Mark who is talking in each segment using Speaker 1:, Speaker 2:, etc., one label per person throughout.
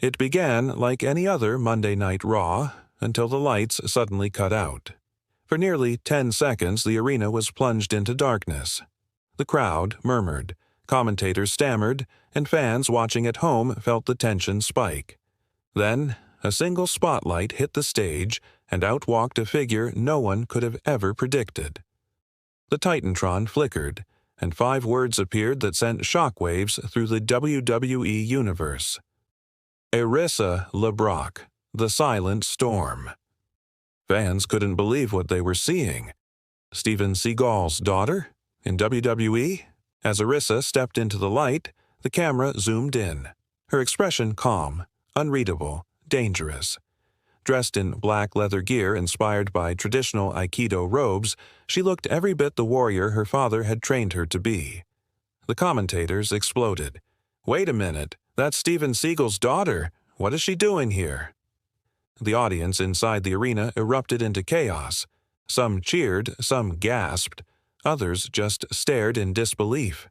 Speaker 1: It began like any other Monday Night Raw until the lights suddenly cut out. For nearly 10 seconds, the arena was plunged into darkness. The crowd murmured, commentators stammered, and fans watching at home felt the tension spike. Then, a single spotlight hit the stage, and out walked a figure no one could have ever predicted. The Titantron flickered, and 5 words appeared that sent shockwaves through the WWE universe. Arissa LeBrock, the Silent Storm. Fans couldn't believe what they were seeing. Steven Seagal's daughter? In WWE? As Arissa stepped into the light, the camera zoomed in. Her expression calm, unreadable, dangerous. Dressed in black leather gear inspired by traditional Aikido robes, she looked every bit the warrior her father had trained her to be. The commentators exploded. "Wait a minute, that's Steven Seagal's daughter. What is she doing here?" The audience inside the arena erupted into chaos. Some cheered, some gasped, others just stared in disbelief.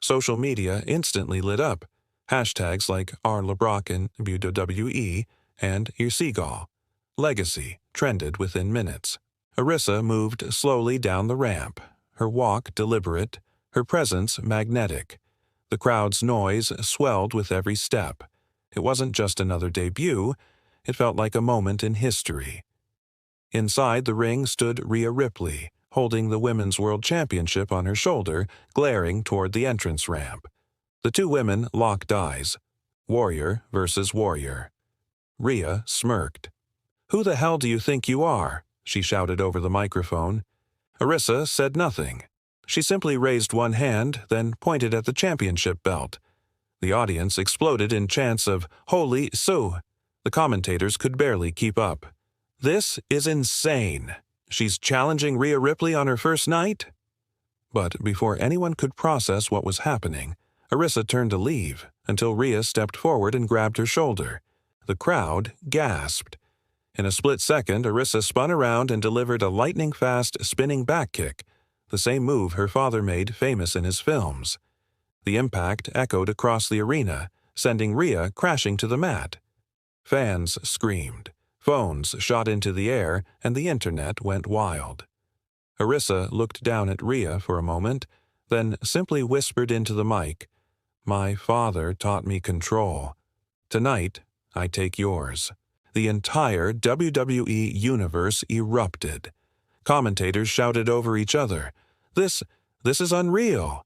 Speaker 1: Social media instantly lit up. Hashtags like #RLeBrock in WWE and Seagal Legacy trended within minutes. Arissa moved slowly down the ramp, her walk deliberate, her presence magnetic. The crowd's noise swelled with every step. It wasn't just another debut, it felt like a moment in history. Inside the ring stood Rhea Ripley, holding the Women's World Championship on her shoulder, glaring toward the entrance ramp. The two women locked eyes. Warrior versus warrior. Rhea smirked. "Who the hell do you think you are?" she shouted over the microphone. Arissa said nothing. She simply raised one hand, then pointed at the championship belt. The audience exploded in chants of "Holy Sue!" The commentators could barely keep up. "This is insane. She's challenging Rhea Ripley on her first night?" But before anyone could process what was happening, Arissa turned to leave until Rhea stepped forward and grabbed her shoulder. The crowd gasped. In a split second, Arissa spun around and delivered a lightning-fast spinning back kick, the same move her father made famous in his films. The impact echoed across the arena, sending Rhea crashing to the mat. Fans screamed, phones shot into the air, and the internet went wild. Arissa looked down at Rhea for a moment, then simply whispered into the mic, "My father taught me control. Tonight, I take yours." The entire WWE universe erupted. Commentators shouted over each other, This is unreal."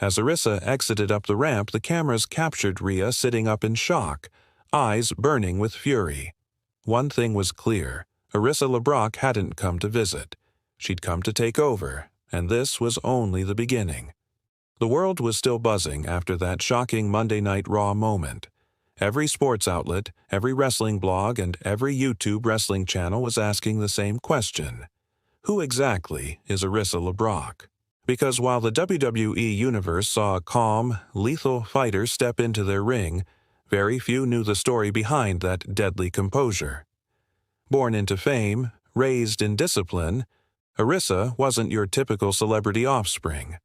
Speaker 1: As Arissa exited up the ramp, the cameras captured Rhea sitting up in shock, eyes burning with fury. One thing was clear. Arissa LeBrock hadn't come to visit. She'd come to take over, and this was only the beginning. The world was still buzzing after that shocking Monday Night Raw moment. Every sports outlet, every wrestling blog, and every YouTube wrestling channel was asking the same question. Who exactly is Arissa LeBrock? Because while the WWE Universe saw a calm, lethal fighter step into their ring, very few knew the story behind that deadly composure. Born into fame, raised in discipline, Arissa wasn't your typical celebrity offspring.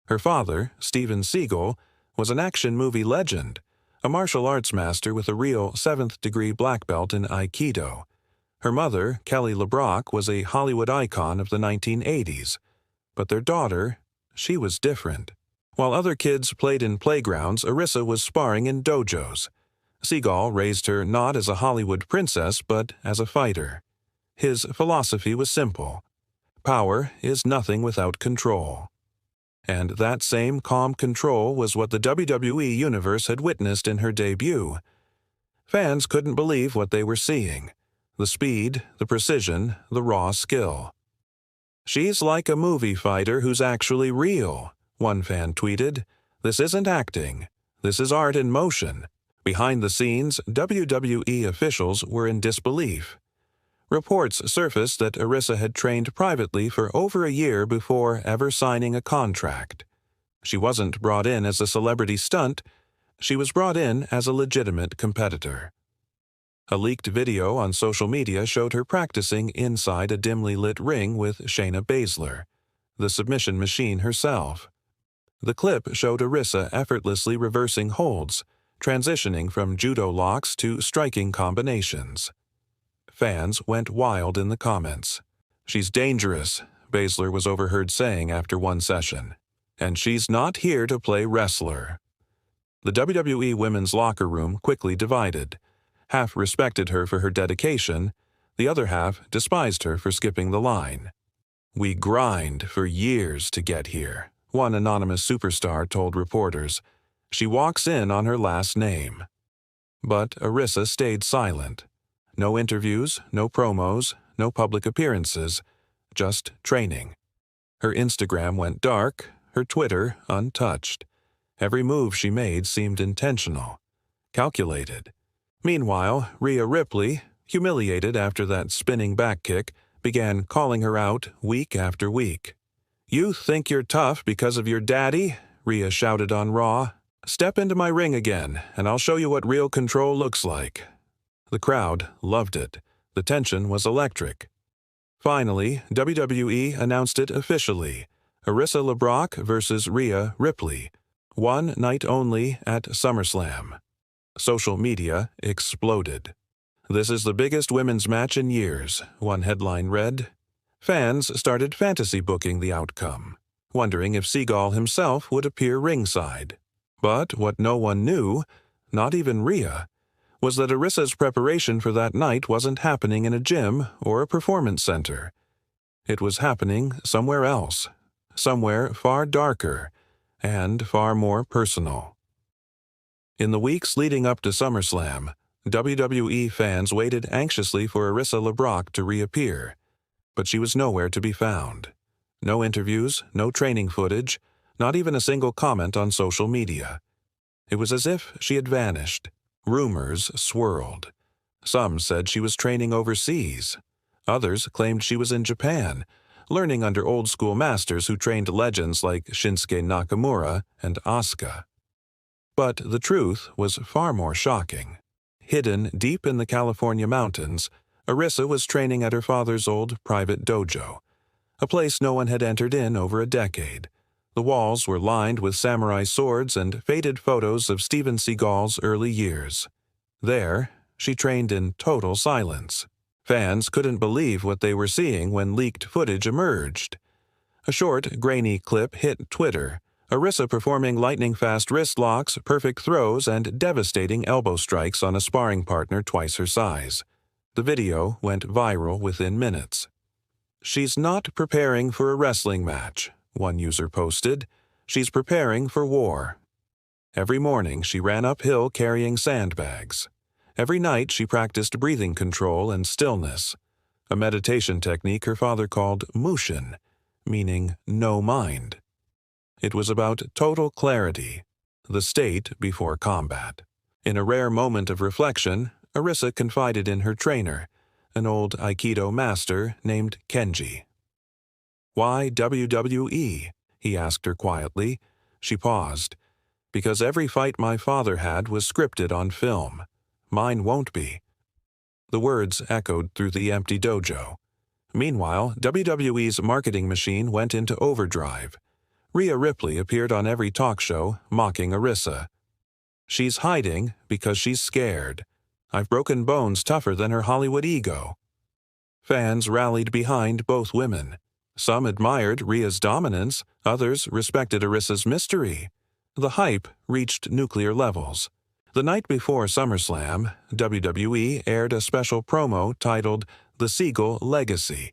Speaker 1: Her father, Steven Seagal, was an action movie legend, a martial arts master with a real 7th-degree black belt in Aikido. Her mother, Kelly LeBrock, was a Hollywood icon of the 1980s. But their daughter, she was different. While other kids played in playgrounds, Arissa was sparring in dojos. Seagal raised her not as a Hollywood princess, but as a fighter. His philosophy was simple. Power is nothing without control. And that same calm control was what the WWE Universe had witnessed in her debut. Fans couldn't believe what they were seeing. The speed, the precision, the raw skill. "She's like a movie fighter who's actually real," one fan tweeted. "This isn't acting. This is art in motion." Behind the scenes, WWE officials were in disbelief. Reports surfaced that Arissa had trained privately for over a year before ever signing a contract. She wasn't brought in as a celebrity stunt, she was brought in as a legitimate competitor. A leaked video on social media showed her practicing inside a dimly lit ring with Shayna Baszler, the submission machine herself. The clip showed Arissa effortlessly reversing holds, transitioning from judo locks to striking combinations. Fans went wild in the comments. "She's dangerous," Baszler was overheard saying after one session. "And she's not here to play wrestler." The WWE women's locker room quickly divided. Half respected her for her dedication, the other half despised her for skipping the line. "We grind for years to get here," one anonymous superstar told reporters. "She walks in on her last name." But Arissa stayed silent. No interviews, no promos, no public appearances, just training. Her Instagram went dark, her Twitter untouched. Every move she made seemed intentional, calculated. Meanwhile, Rhea Ripley, humiliated after that spinning back kick, began calling her out week after week. "You think you're tough because of your daddy?" Rhea shouted on Raw. "Step into my ring again, and I'll show you what real control looks like." The crowd loved it. The tension was electric. Finally, WWE announced it officially. Arissa LeBrock versus Rhea Ripley. One night only at SummerSlam. Social media exploded. "This is the biggest women's match in years," one headline read. Fans started fantasy booking the outcome, wondering if Seagal himself would appear ringside. But what no one knew, not even Rhea, was that Arissa's preparation for that night wasn't happening in a gym or a performance center. It was happening somewhere else, somewhere far darker and far more personal. In the weeks leading up to SummerSlam, WWE fans waited anxiously for Arissa LeBrock to reappear, but she was nowhere to be found. No interviews, no training footage, not even a single comment on social media. It was as if she had vanished. Rumors swirled. Some said she was training overseas. Others claimed she was in Japan, learning under old-school masters who trained legends like Shinsuke Nakamura and Asuka. But the truth was far more shocking. Hidden deep in the California mountains, Arissa was training at her father's old private dojo, a place no one had entered in over a decade. The walls were lined with samurai swords and faded photos of Steven Seagal's early years. There, she trained in total silence. Fans couldn't believe what they were seeing when leaked footage emerged. A short, grainy clip hit Twitter, Arissa performing lightning-fast wrist locks, perfect throws, and devastating elbow strikes on a sparring partner twice her size. The video went viral within minutes. "She's not preparing for a wrestling match," one user posted. "She's preparing for war." Every morning she ran uphill carrying sandbags. Every night she practiced breathing control and stillness, a meditation technique her father called mushin, meaning no mind. It was about total clarity, the state before combat. In a rare moment of reflection, Arissa confided in her trainer, an old Aikido master named Kenji. "Why WWE?" he asked her quietly. She paused. "Because every fight my father had was scripted on film. Mine won't be." The words echoed through the empty dojo. Meanwhile, WWE's marketing machine went into overdrive. Rhea Ripley appeared on every talk show, mocking Arissa. "She's hiding because she's scared. I've broken bones tougher than her Hollywood ego." Fans rallied behind both women. Some admired Rhea's dominance, others respected Arissa's mystery. The hype reached nuclear levels. The night before SummerSlam, WWE aired a special promo titled The Seagal Legacy.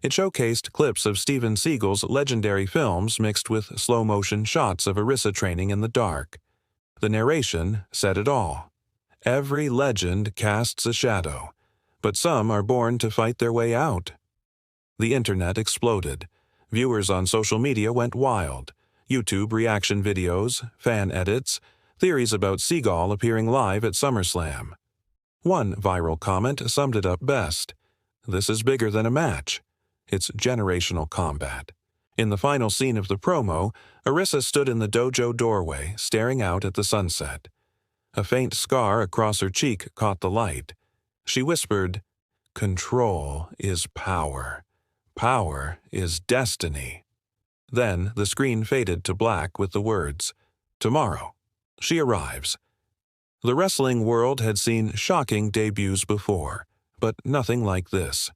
Speaker 1: It showcased clips of Steven Seagal's legendary films mixed with slow-motion shots of Arissa training in the dark. The narration said it all. Every legend casts a shadow, but some are born to fight their way out. The internet exploded. Viewers on social media went wild. YouTube reaction videos, fan edits, theories about Seagal appearing live at SummerSlam. One viral comment summed it up best. "This is bigger than a match. It's generational combat." In the final scene of the promo, Arissa stood in the dojo doorway, staring out at the sunset. A faint scar across her cheek caught the light. She whispered, "Control is power. Power is destiny." Then the screen faded to black with the words, "Tomorrow, she arrives." The wrestling world had seen shocking debuts before, but nothing like this.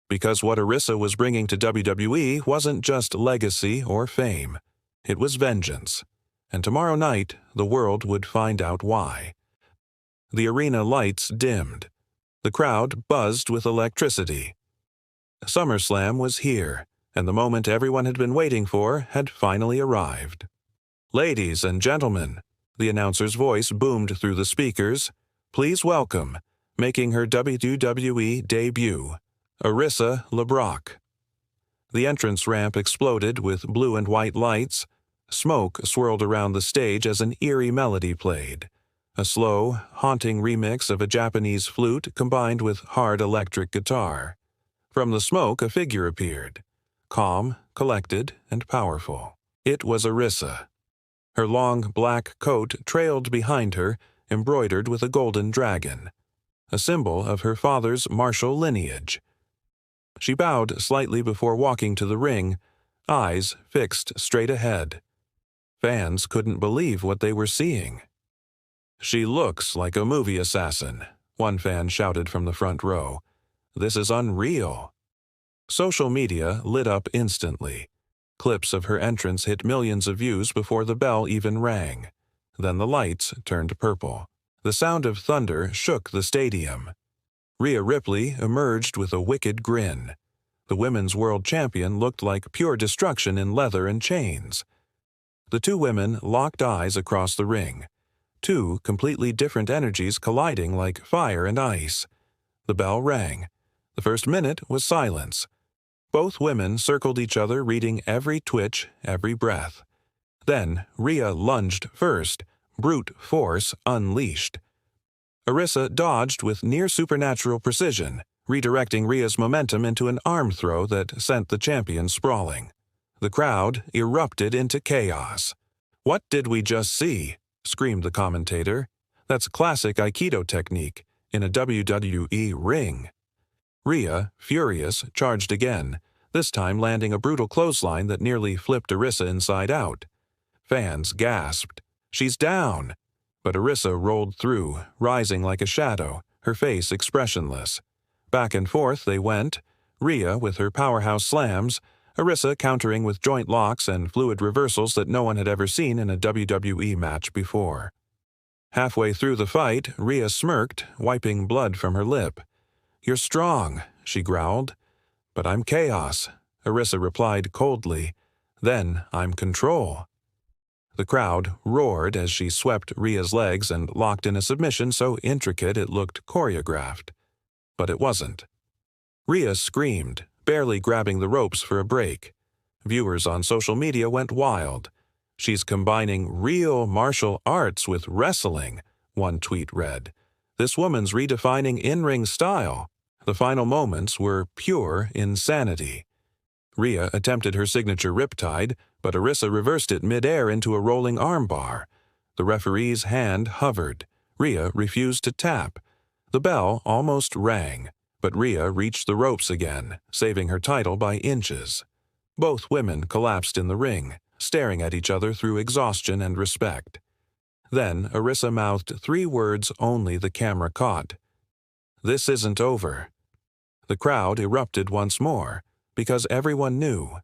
Speaker 1: Because what Arissa was bringing to WWE wasn't just legacy or fame. It was vengeance. And tomorrow night, the world would find out why. The arena lights dimmed. The crowd buzzed with electricity. SummerSlam was here, and the moment everyone had been waiting for had finally arrived. "Ladies and gentlemen," the announcer's voice boomed through the speakers, "please welcome, making her WWE debut, Arissa LeBrock." The entrance ramp exploded with blue and white lights. Smoke swirled around the stage as an eerie melody played, a slow, haunting remix of a Japanese flute combined with hard electric guitar. From the smoke, a figure appeared, calm, collected, and powerful. It was Arissa. Her long black coat trailed behind her, embroidered with a golden dragon, a symbol of her father's martial lineage. She bowed slightly before walking to the ring, eyes fixed straight ahead. Fans couldn't believe what they were seeing. "She looks like a movie assassin," one fan shouted from the front row. "This is unreal." Social media lit up instantly. Clips of her entrance hit millions of views before the bell even rang. Then the lights turned purple. The sound of thunder shook the stadium. Rhea Ripley emerged with a wicked grin. The women's world champion looked like pure destruction in leather and chains. The two women locked eyes across the ring, two completely different energies colliding like fire and ice. The bell rang. The first minute was silence. Both women circled each other, reading every twitch, every breath. Then Rhea lunged first, brute force unleashed. Arissa dodged with near-supernatural precision, redirecting Rhea's momentum into an arm throw that sent the champion sprawling. The crowd erupted into chaos. "What did we just see?" screamed the commentator. "That's classic Aikido technique in a WWE ring." Rhea, furious, charged again, this time landing a brutal clothesline that nearly flipped Arissa inside out. Fans gasped, "She's down!" But Arissa rolled through, rising like a shadow, her face expressionless. Back and forth they went, Rhea with her powerhouse slams, Arissa countering with joint locks and fluid reversals that no one had ever seen in a WWE match before. Halfway through the fight, Rhea smirked, wiping blood from her lip. "You're strong," she growled. "But I'm chaos," Arissa replied coldly. "Then I'm control." The crowd roared as she swept Rhea's legs and locked in a submission so intricate it looked choreographed. But it wasn't. Rhea screamed, barely grabbing the ropes for a break. Viewers on social media went wild. "She's combining real martial arts with wrestling," one tweet read. "This woman's redefining in-ring style." The final moments were pure insanity. Rhea attempted her signature riptide, but Arissa reversed it mid-air into a rolling armbar. The referee's hand hovered. Rhea refused to tap. The bell almost rang, but Rhea reached the ropes again, saving her title by inches. Both women collapsed in the ring, staring at each other through exhaustion and respect. Then Arissa mouthed three words only the camera caught. "This isn't over." The crowd erupted once more, because everyone knew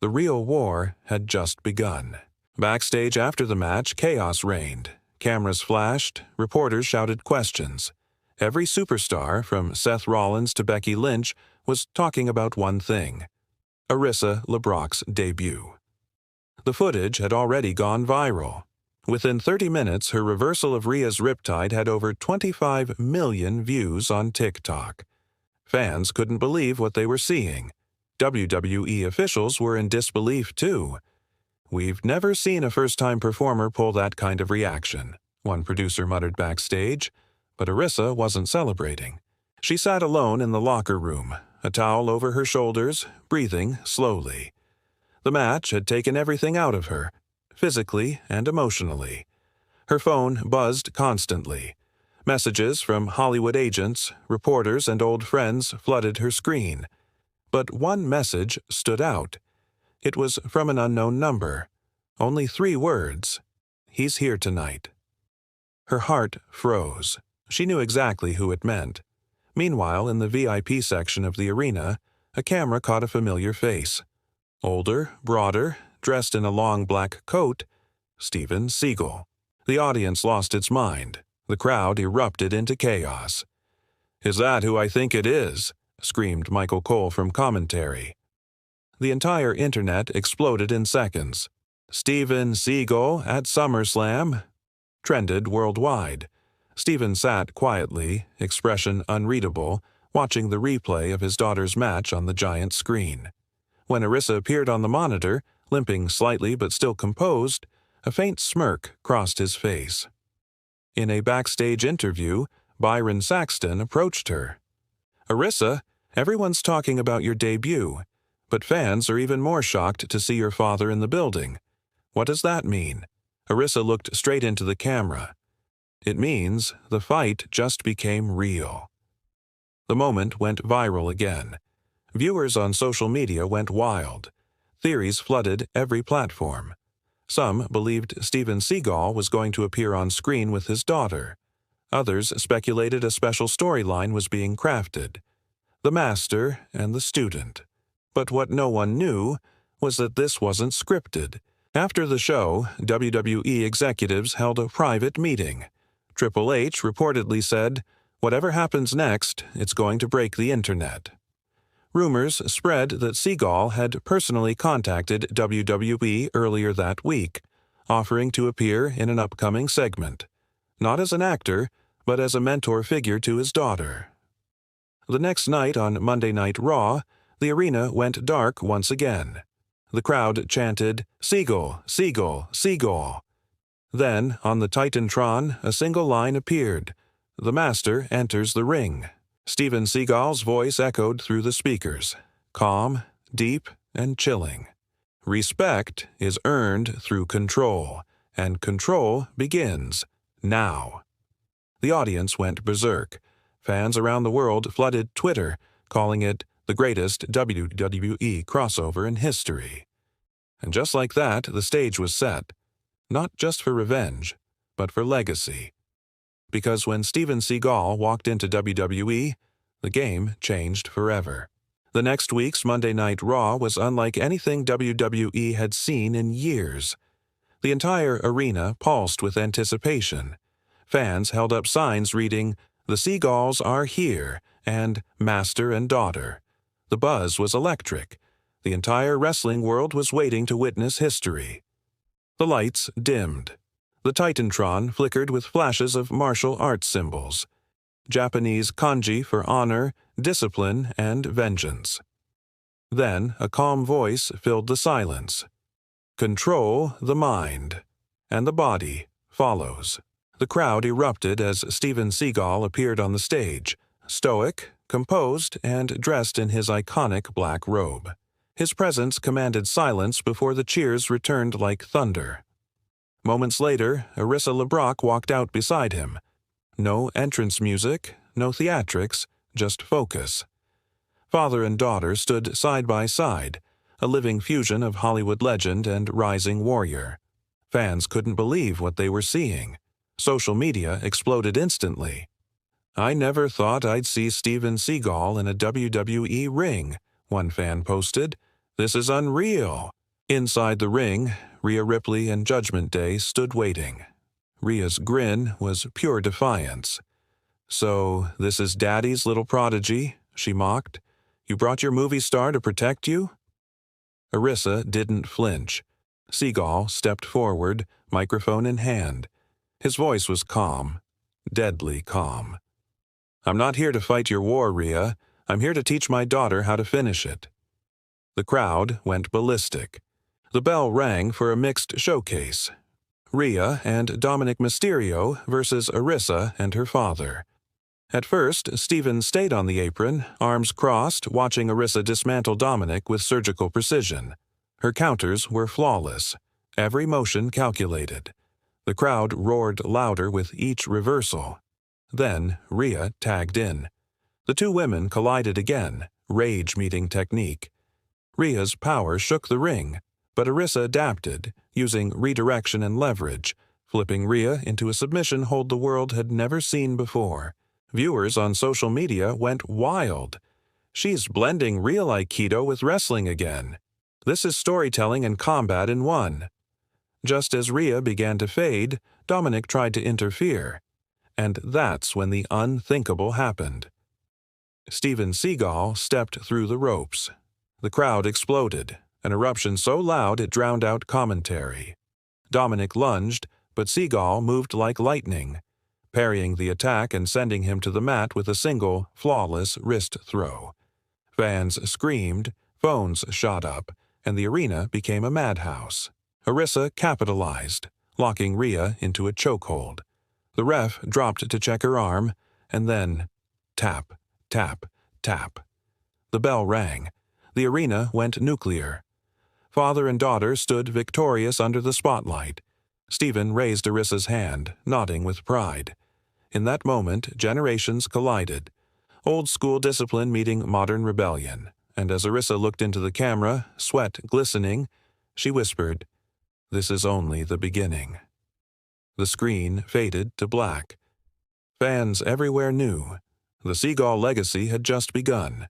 Speaker 1: the real war had just begun. Backstage after the match, chaos reigned. Cameras flashed, reporters shouted questions. Every superstar, from Seth Rollins to Becky Lynch, was talking about one thing: Arissa LeBrock's debut. The footage had already gone viral. Within 30 minutes, her reversal of Rhea's riptide had over 25 million views on TikTok. Fans couldn't believe what they were seeing. WWE officials were in disbelief, too. "We've never seen a first-time performer pull that kind of reaction," one producer muttered backstage. But Arissa wasn't celebrating. She sat alone in the locker room, a towel over her shoulders, breathing slowly. The match had taken everything out of her, physically and emotionally. Her phone buzzed constantly. Messages from Hollywood agents, reporters, and old friends flooded her screen. But one message stood out. It was from an unknown number. Only 3 words: "He's here tonight." Her heart froze. She knew exactly who it meant. Meanwhile, in the VIP section of the arena, a camera caught a familiar face. Older, broader, dressed in a long black coat, Steven Seagal. The audience lost its mind. The crowd erupted into chaos. "Is that who I think it is?" screamed Michael Cole from commentary. The entire internet exploded in seconds. "Steven Seagal at SummerSlam" trended worldwide. Steven sat quietly, expression unreadable, watching the replay of his daughter's match on the giant screen. When Arissa appeared on the monitor, limping slightly but still composed, a faint smirk crossed his face. In a backstage interview, Byron Saxton approached her. "Arissa, everyone's talking about your debut, but fans are even more shocked to see your father in the building. What does that mean?" Arissa looked straight into the camera. "It means the fight just became real." The moment went viral again. Viewers on social media went wild. Theories flooded every platform. Some believed Steven Seagal was going to appear on screen with his daughter. Others speculated a special storyline was being crafted. The master and the student. But what no one knew was that this wasn't scripted. After the show, WWE executives held a private meeting. Triple H reportedly said, "Whatever happens next, it's going to break the internet." Rumors spread that Seagal had personally contacted WWE earlier that week, offering to appear in an upcoming segment, not as an actor, but as a mentor figure to his daughter. The next night on Monday Night Raw, the arena went dark once again. The crowd chanted, "Seagal, Seagal, Seagal." Then, on the Titantron, a single line appeared. "The Master enters the ring." Steven Seagal's voice echoed through the speakers, calm, deep, and chilling. "Respect is earned through control, and control begins now." The audience went berserk. Fans around the world flooded Twitter, calling it the greatest WWE crossover in history. And just like that, the stage was set. Not just for revenge, but for legacy. Because when Steven Seagal walked into WWE, the game changed forever. The next week's Monday Night Raw was unlike anything WWE had seen in years. The entire arena pulsed with anticipation. Fans held up signs reading, "The Seagals are here," and "Master and Daughter." The buzz was electric. The entire wrestling world was waiting to witness history. The lights dimmed. The Titantron flickered with flashes of martial arts symbols. Japanese kanji for honor, discipline, and vengeance. Then a calm voice filled the silence. "Control the mind, and the body follows." The crowd erupted as Steven Seagal appeared on the stage, stoic, composed, and dressed in his iconic black robe. His presence commanded silence before the cheers returned like thunder. Moments later, Arissa LeBrock walked out beside him. No entrance music, no theatrics, just focus. Father and daughter stood side by side, a living fusion of Hollywood legend and rising warrior. Fans couldn't believe what they were seeing. Social media exploded instantly. "I never thought I'd see Steven Seagal in a WWE ring," one fan posted. "This is unreal." Inside the ring, Rhea Ripley and Judgment Day stood waiting. Rhea's grin was pure defiance. "So, this is Daddy's little prodigy?" she mocked. "You brought your movie star to protect you?" Arissa didn't flinch. Seagal stepped forward, microphone in hand. His voice was calm, deadly calm. "I'm not here to fight your war, Rhea. I'm here to teach my daughter how to finish it." The crowd went ballistic. The bell rang for a mixed showcase. Rhea and Dominic Mysterio versus Arissa and her father. At first, Steven stayed on the apron, arms crossed, watching Arissa dismantle Dominic with surgical precision. Her counters were flawless, every motion calculated. The crowd roared louder with each reversal. Then Rhea tagged in. The two women collided again, rage meeting technique. Rhea's power shook the ring, but Arissa adapted, using redirection and leverage, flipping Rhea into a submission hold the world had never seen before. Viewers on social media went wild. She's blending real Aikido with wrestling again. This is storytelling and combat in one. Just as Rhea began to fade, Dominic tried to interfere. And that's when the unthinkable happened. Steven Seagal stepped through the ropes. The crowd exploded, an eruption so loud it drowned out commentary. Dominic lunged, but Seagal moved like lightning, parrying the attack and sending him to the mat with a single, flawless wrist throw. Fans screamed, phones shot up, and the arena became a madhouse. Arissa capitalized, locking Rhea into a chokehold. The ref dropped to check her arm, and then tap, tap, tap. The bell rang. The arena went nuclear. Father and daughter stood victorious under the spotlight. Steven raised Arissa's hand, nodding with pride. In that moment, generations collided. Old-school discipline meeting modern rebellion. And as Arissa looked into the camera, sweat glistening, she whispered, "This is only the beginning." The screen faded to black. Fans everywhere knew the Seagal legacy had just begun.